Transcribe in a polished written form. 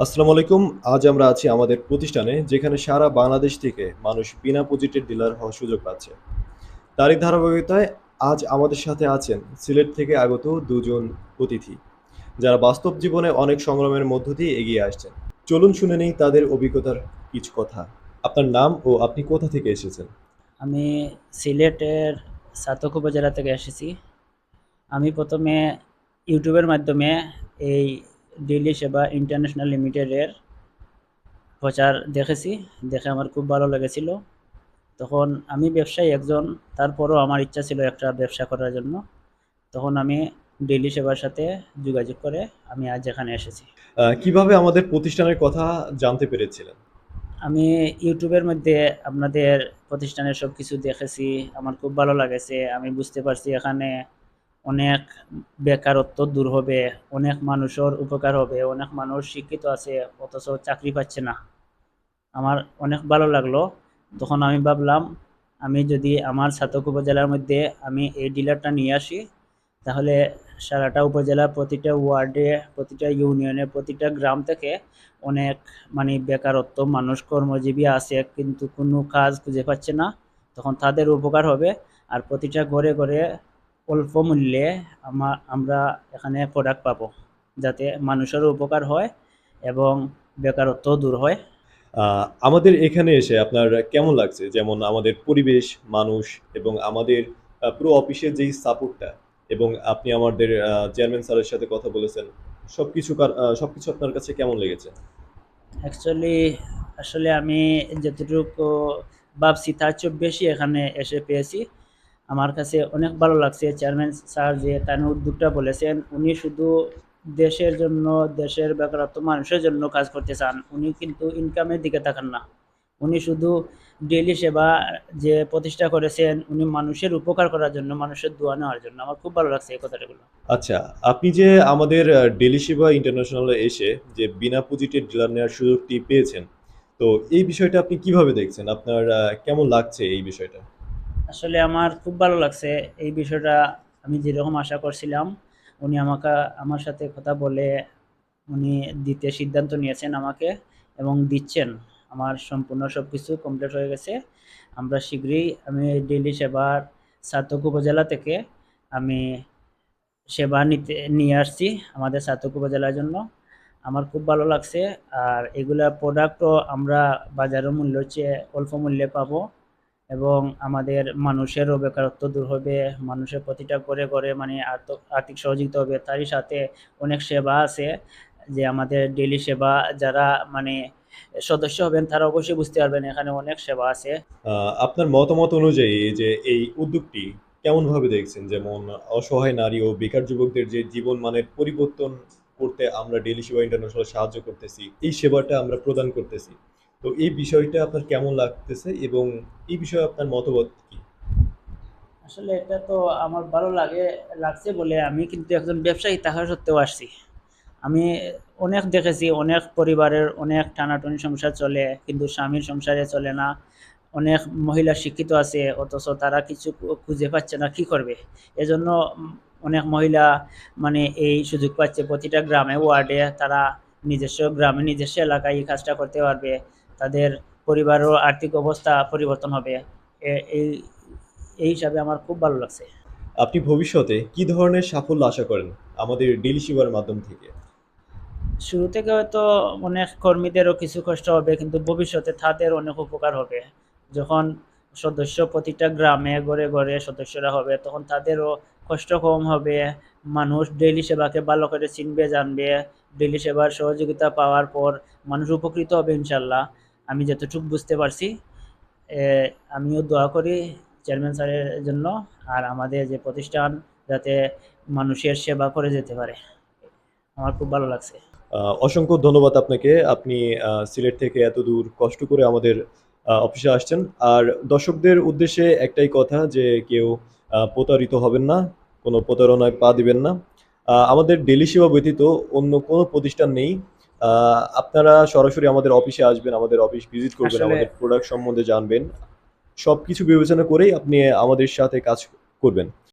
আসসালামু আলাইকুম। আজ আমরা আছি আমাদের প্রতিষ্ঠানে, যেখানে সারা বাংলাদেশ থেকে মানুষ বিনা পুঁজিতে ডিলার হওয়ার সুযোগ পাচ্ছে। তারই ধারাবাহিকতায় আজ আমাদের সাথে আছেন সিলেট থেকে আগত দুজন অতিথি, যারা বাস্তব জীবনে অনেক সংগ্রামের মধ্য দিয়ে এগিয়ে আসছেন। চলুন শুনে নেই তাদের অভিজ্ঞতার কিছু কথা। আপনার নাম ও আপনি কোথা থেকে এসেছেন? আমি সিলেটের ছাতক উপজেলা থেকে এসেছি। আমি প্রথমে ইউটিউবের মাধ্যমে এই ডেইলি সেবা ইন্টারন্যাশনাল লিমিটেডের প্রচার দেখেছি। দেখে আমার খুব ভালো লেগেছিল। তখন আমি ব্যবসায়ী একজন, তারপরও আমার ইচ্ছা ছিল একটা ব্যবসা করার জন্য। তখন আমি ডেইলি সেবার সাথে যোগাযোগ করে আমি আজ এখানে এসেছি। কিভাবে আমাদের প্রতিষ্ঠানের কথা জানতে পেরেছিলেন? আমি ইউটিউবের মধ্যে আপনাদের প্রতিষ্ঠানের সব কিছু দেখেছি। আমার খুব ভালো লাগেছে। আমি বুঝতে পারছি এখানে অনেক বেকারত্ব দূর হবে, অনেক মানুষের উপকার হবে, অনেক মানুষ শিক্ষিত আছে অথচ চাকরি পাচ্ছে না। আমার অনেক ভালো লাগলো। তখন আমি ভাবলাম, আমি যদি আমার ছাতক উপজেলার মধ্যে আমি এই ডিলারটা নিয়ে আসি, তাহলে সারাটা উপজেলার প্রতিটা ওয়ার্ডে, প্রতিটা ইউনিয়নে, প্রতিটা গ্রাম থেকে অনেক মানে বেকারত্ব মানুষ কর্মজীবী আছে কিন্তু কোনো কাজ খুঁজে পাচ্ছে না। তখন তাদের উপকার হবে। আর প্রতিটা ঘরে ঘরে অল্প মূল্যে আমরা এখানে প্রোডাক্ট পাবো, যাতে মানুষেরও উপকার হয় এবং বেকারত্বও দূর হয়। আমাদের এখানে এসে আপনার কেমন লাগছে? যেমন আমাদের পরিবেশ, মানুষ এবং আমাদের পুরো অফিসের যেই সাপোর্টটা, এবং আপনি আমাদের চেয়ারম্যান স্যারের সাথে কথা বলেছেন। সবকিছু আপনার কাছে কেমন লেগেছে? অ্যাকচুয়ালি আসলে আমি যতটুকু ভাবছি তার চেয়ে বেশি এখানে এসে পেয়েছি। আমার কাছে অনেক ভালো লাগছে চেয়ারম্যান স্যার যে তার উদ্যোগটা বলেছেন। উনি শুধু দেশের জন্য, দেশের বেকারত্ব মানুষের জন্য কাজ করতে চান। উনি কিন্তু ইনকামের দিকে তাকান না। উনি শুধু ডেইলি সেবা যে প্রতিষ্ঠা করেছেন, উনি মানুষের উপকার করার জন্য, মানুষের দোয়া নেওয়ার জন্য। আমার খুব ভালো লাগছে এই কথাগুলো। আচ্ছা, আপনি যে আমাদের ডেলি সেবা ইন্টারন্যাশনালে এসে যে বিনা পুঁজিতে ডিলার নেওয়ার সুযোগটি পেয়েছেন, তো এই বিষয়টা আপনি কিভাবে দেখছেন? আপনার কেমন লাগছে এই বিষয়টা? আসলে আমার খুব ভালো লাগছে এই বিষয়টা। আমি যেরকম আশা করছিলাম, উনি আমার সাথে কথা বলে উনি দিতে সিদ্ধান্ত নিয়েছেন আমাকে এবং দিচ্ছেন। আমার সম্পূর্ণ সব কিছু কমপ্লিট হয়ে গেছে। আমরা শীঘ্রই আমি ডেইলি সেবার ছাতক উপজেলা থেকে আমি সেবা নিয়ে আসছি আমাদের ছাতক উপজেলার জন্য। আমার খুব ভালো লাগছে। আর এগুলা প্রোডাক্টও আমরা বাজারের মূল্যের চেয়ে অল্প মূল্যে পাবো এবং আমাদের মানুষেরও বেকারত্ব দূর হবে। মানুষের প্রতিটা ঘরে ঘরে মানে আর্থিক সহযোগিতা হবে। তারই সাথে অনেক সেবা আছে, যে আমাদের ডেইলি সেবা যারা মানে সদস্য হবেন তারা অবশ্যই বুঝতে পারবেন এখানে অনেক সেবা আছে। আপনার মতামত অনুযায়ী এই যে এই উদ্যোগটি কেমনভাবে দেখছেন? যেমন অসহায় নারী ও বেকার যুবকদের যে জীবন মানের পরিবর্তন করতে আমরা ডেইলি সেবা ইন্টারন্যাশনাল সাহায্য করতেছি। এই সেবাটা আমরা প্রদান করতেছি। তো এই বিষয়টা আপনার কেমন লাগতেছে, এবং এই বিষয়ে আপনার মতামত কি? আসলে এটা তো আমার ভালো লাগছে বলে আমি কিন্তু একজন ব্যবসায়ী থাকা সত্ত্বেও আসছি। আমি অনেক দেখেছি, অনেক পরিবারের অনেক টানাটানি সংসার চলে কিন্তু স্বামীর সংসারে চলে না। অনেক মহিলা শিক্ষিত আছে অথচ তারা কিছু খুঁজে পাচ্ছে না কি করবে। এজন্য অনেক মহিলা মানে এই সুযোগ পাচ্ছে, প্রতিটা গ্রামে ওয়ার্ডে তারা নিজস্ব গ্রামে নিজস্ব এলাকায় এই কাজটা করতে পারবে। তাদের পরিবারেরও আর্থিক অবস্থা পরিবর্তন হবে। এই এই হিসাবে আমার খুব ভালো লাগছে। আপনি ভবিষ্যতে কি ধরনের সাফল্য আশা করেন আমাদের ডেইলি সেবার মাধ্যম থেকে? শুরু থেকে হয়তো অনেক কর্মীদেরও কিছু কষ্ট হবে কিন্তু ভবিষ্যতে তাদের অনেক উপকার হবে। যখন সদস্য প্রতিটা গ্রামে ঘরে ঘরে সদস্যরা হবে তখন তাদেরও কষ্ট কম হবে। মানুষ ডেইলি সেবাকে ভালো করে চিনবে জানবে। ডেইলি সেবার সহযোগিতা পাওয়ার পর মানুষ উপকৃত হবে ইনশাল্লাহ। আমি যতটুকু বুঝতে পারছি। এ, আমিও দোয়া করি চেয়ারম্যান স্যারের জন্য আর আমাদের যে প্রতিষ্ঠান যাতে মানুষের সেবা করে যেতে পারে। আমার খুব ভালো লাগছে। অসংখ্য ধন্যবাদ আপনাকে। আপনি সিলেট থেকে এত দূর কষ্ট করে আমাদের অফিসে আসছেন। আর দর্শকদের উদ্দেশ্যে একটাই কথা, যে কেউ প্রতারিত হবেন না, কোনো প্রতারণায় পা দিবেন না। আমাদের ডেইলি সেবা ব্যতীত অন্য কোনো প্রতিষ্ঠান নেই। আপনারা সরাসরি আমাদের অফিসে আসবেন, আমাদের অফিস ভিজিট করবেন, আসলে আমাদের প্রোডাক্ট সম্বন্ধে জানবেন। সবকিছু বিবেচনা করেই আপনি আমাদের সাথে কাজ করবেন।